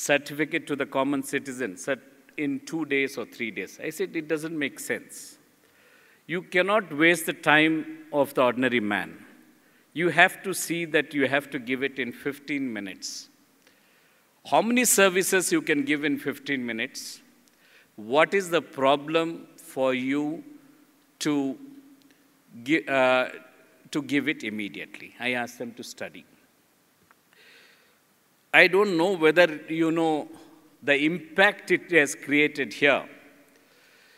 certificate to the common citizen in 2 days or 3 days. I said, it doesn't make sense. You cannot waste the time of the ordinary man. You have to see that you have to give it in 15 minutes. How many services you can give in 15 minutes? What is the problem for you to give it immediately? I asked them to study. I don't know whether you know the impact it has created here.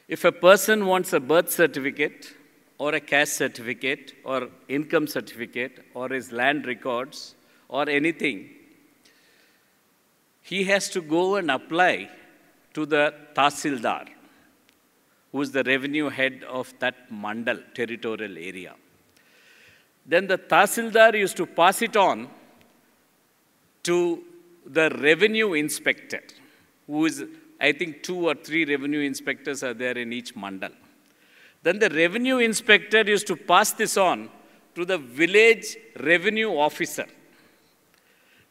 If a person wants a birth certificate or a caste certificate or income certificate or his land records or anything, he has to go and apply to the Tahsildar, who is the revenue head of that mandal, territorial area. Then the Tahsildar used to pass it on to the revenue inspector, who is, I think 2 or 3 revenue inspectors are there in each mandal. Then the revenue inspector used to pass this on to the village revenue officer.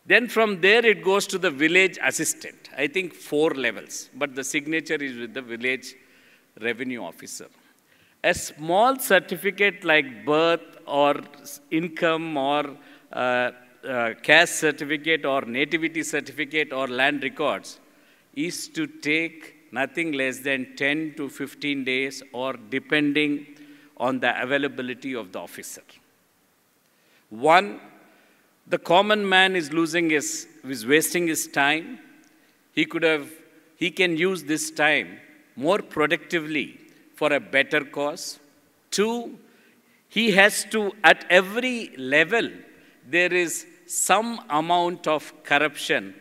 Then from there it goes to the village assistant. I think 4 levels, but the signature is with the village revenue officer. A small certificate like birth or income or caste certificate or nativity certificate or land records is to take nothing less than 10 to 15 days or depending on the availability of the officer. One, the common man is wasting his time. He can use this time more productively for a better cause. 2, he has to, at every level, there is some amount of corruption,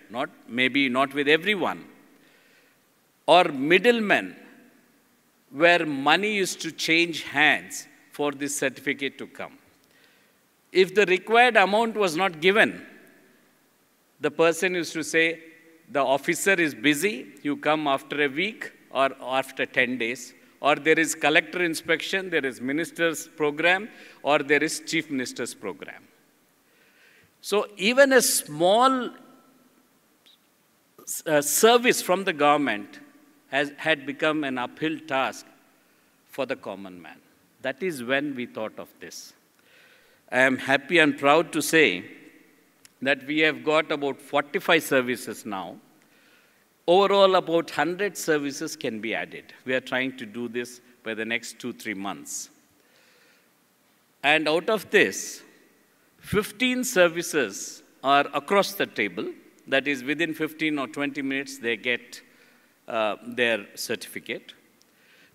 maybe not with everyone, or middlemen, where money used to change hands for this certificate to come. If the required amount was not given, the person used to say, the officer is busy, you come after a week or after 10 days, or there is collector inspection, there is minister's program, or there is chief minister's program. So even a small service from the government had become an uphill task for the common man. That is when we thought of this. I am happy and proud to say that we have got about 45 services now. Overall, about 100 services can be added. We are trying to do this by the next 2-3 months. And out of this, 15 services are across the table. That is, within 15 or 20 minutes, they get their certificate.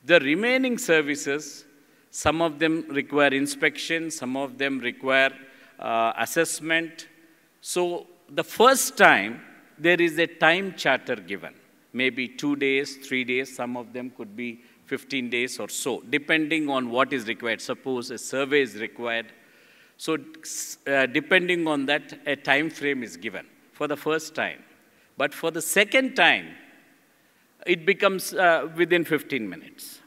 The remaining services, some of them require inspection, some of them require assessment. So the first time, there is a time charter given, maybe 2 days, 3 days, some of them could be 15 days or so, depending on what is required. Suppose a survey is required. So depending on that, a time frame is given for the first time. But for the second time, it becomes within 15 minutes.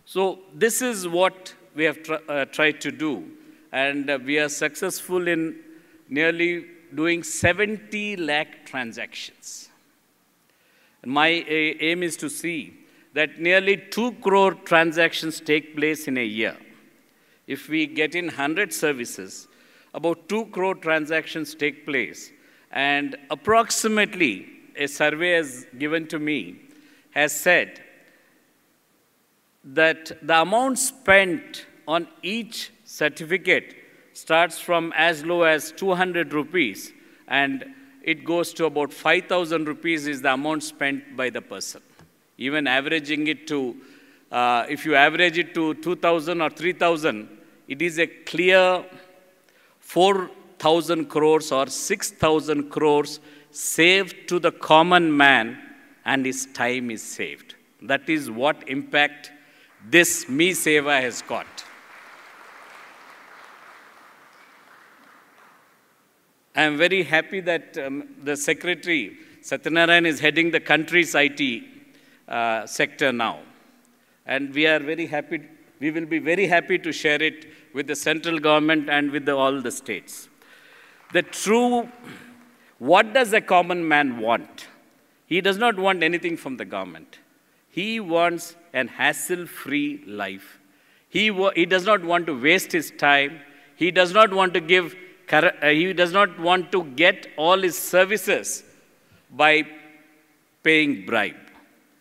So this is what we have tried to do. And we are successful in nearly doing 70 lakh transactions. And my aim is to see that nearly 2 crore transactions take place in a year. If we get in 100 services, about 2 crore transactions take place. And approximately, a survey has given to me, has said that the amount spent on each certificate starts from as low as 200 rupees and it goes to about 5,000 rupees is the amount spent by the person. Even averaging it to, if you average it to 2,000 or 3,000, it is a clear 4,000 crores or 6,000 crores saved to the common man and his time is saved. That is what impact this Me Seva has got. I am very happy that the Secretary, Satyanarayan, is heading the country's IT sector now. And we are very happy, we will be very happy to share it with the central government and with all the states. The true, what does a common man want? He does not want anything from the government. He wants an hassle-free life. He does not want to waste his time. He does not want to he does not want to get all his services by paying bribe.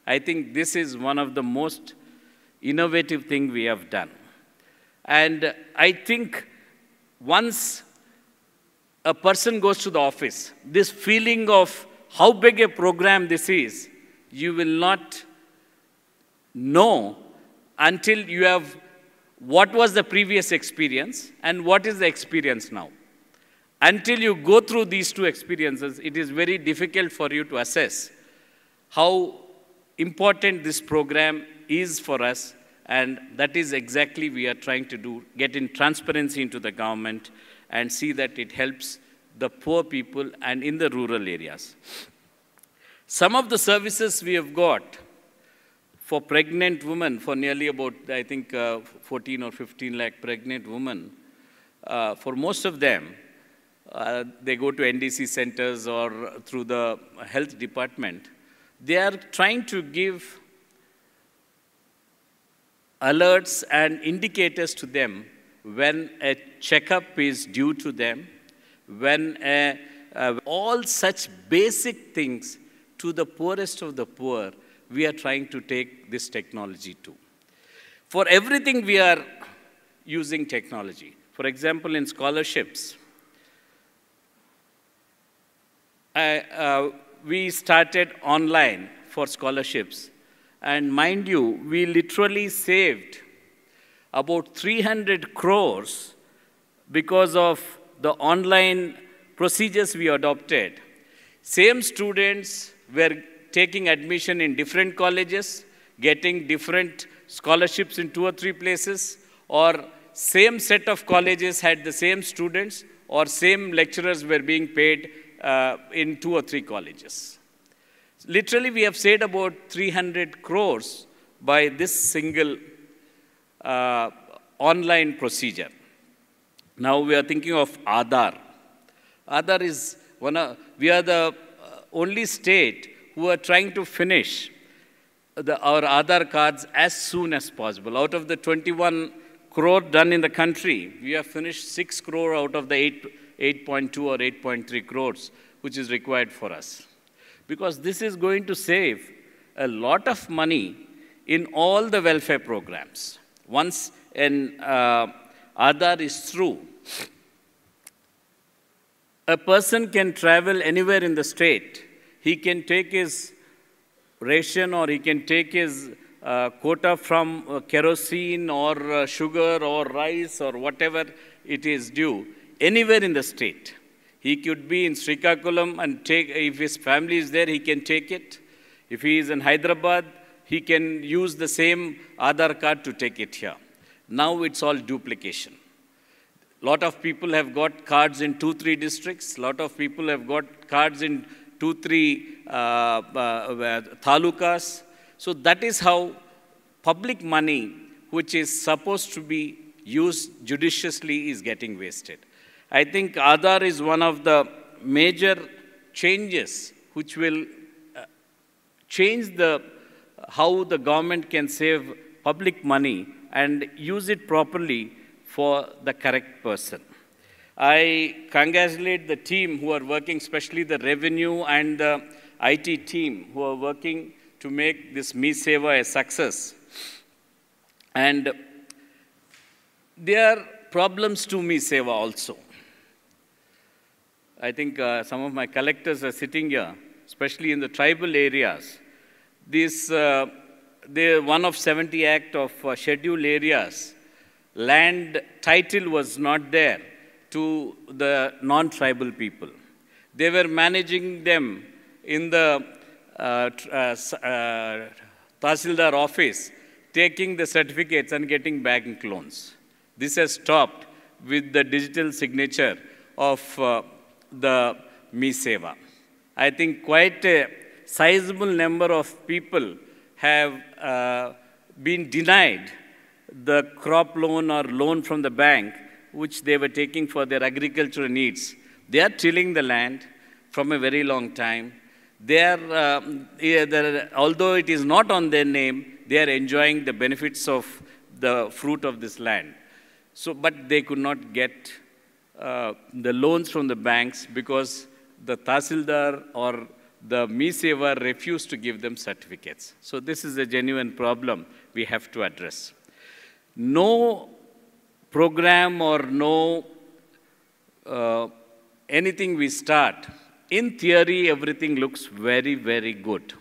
I think this is one of the most innovative things we have done. And I think once a person goes to the office, this feeling of how big a program this is, you will not know until you have what was the previous experience and what is the experience now. Until you go through these two experiences, it is very difficult for you to assess how important this program is for us, and that is exactly we are trying to do, get in transparency into the government and see that it helps the poor people and in the rural areas. Some of the services we have got for pregnant women, for nearly about, I think, 14 or 15 lakh pregnant women, for most of them, they go to NDC centers or through the health department. They are trying to give alerts and indicators to them when a checkup is due to them, when all such basic things to the poorest of the poor, we are trying to take this technology to. For everything, we are using technology. For example, in scholarships, we started online for scholarships. And mind you, we literally saved about 300 crores because of the online procedures we adopted. Same students were taking admission in different colleges, getting different scholarships in 2 or 3 places, or same set of colleges had the same students, or same lecturers were being paid in 2 or 3 colleges. Literally, we have saved about 300 crores by this single online procedure. Now we are thinking of Aadhaar. Aadhaar is we are the only state who are trying to finish our Aadhaar cards as soon as possible. Out of the 21 crore done in the country, we have finished 6 crore out of the 8.2 or 8.3 crores, which is required for us. Because this is going to save a lot of money in all the welfare programs. Once an Aadhaar is through, a person can travel anywhere in the state. He can take his ration or he can take his quota from kerosene or sugar or rice or whatever it is due, anywhere in the state. He could be in Srikakulam and take, if his family is there, he can take it. If he is in Hyderabad, he can use the same Aadhaar card to take it here. Now it's all duplication. Lot of people have got cards in 2-3 districts. Lot of people have got cards in 2-3 talukas. So that is how public money, which is supposed to be used judiciously, is getting wasted. I think Aadhaar is one of the major changes which will change how the government can save public money and use it properly for the correct person. I congratulate the team who are working, especially the revenue and the IT team who are working to make this MeSeva a success. And there are problems to MeSeva also. I think some of my collectors are sitting here, especially in the tribal areas. This, the one of 70 Act of scheduled areas, land title was not there to the non-tribal people. They were managing them in the Tahsildar office, taking the certificates and getting bank loans. This has stopped with the digital signature of the MeSeva. I think quite a sizable number of people have been denied the crop loan or loan from the bank, which they were taking for their agricultural needs. They are tilling the land from a very long time. although it is not on their name, they are enjoying the benefits of the fruit of this land. So, but they could not get the loans from the banks because the Tahsildar or the Mi-Seva refused to give them certificates. So this is a genuine problem we have to address. No program or no anything we start, in theory, everything looks very, very good.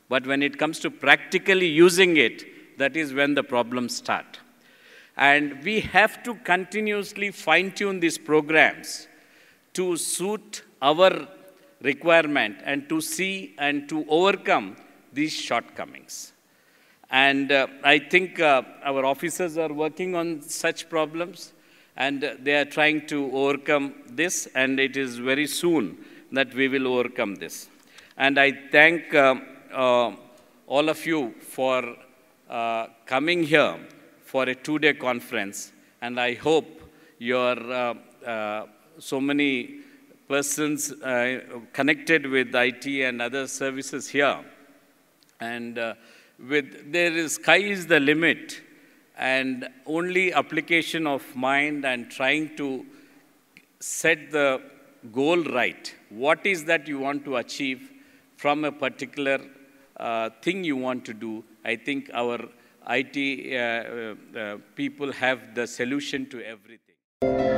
But when it comes to practically using it, that is when the problems start. And we have to continuously fine-tune these programs to suit our requirement and to see and to overcome these shortcomings. And I think our officers are working on such problems, and they are trying to overcome this, and it is very soon that we will overcome this. And I thank all of you for coming here for a 2-day conference, and I hope your so many persons connected with IT and other services here. And sky is the limit, and only application of mind and trying to set the goal right. What is that you want to achieve from a particular thing you want to do? I think our IT people have the solution to everything.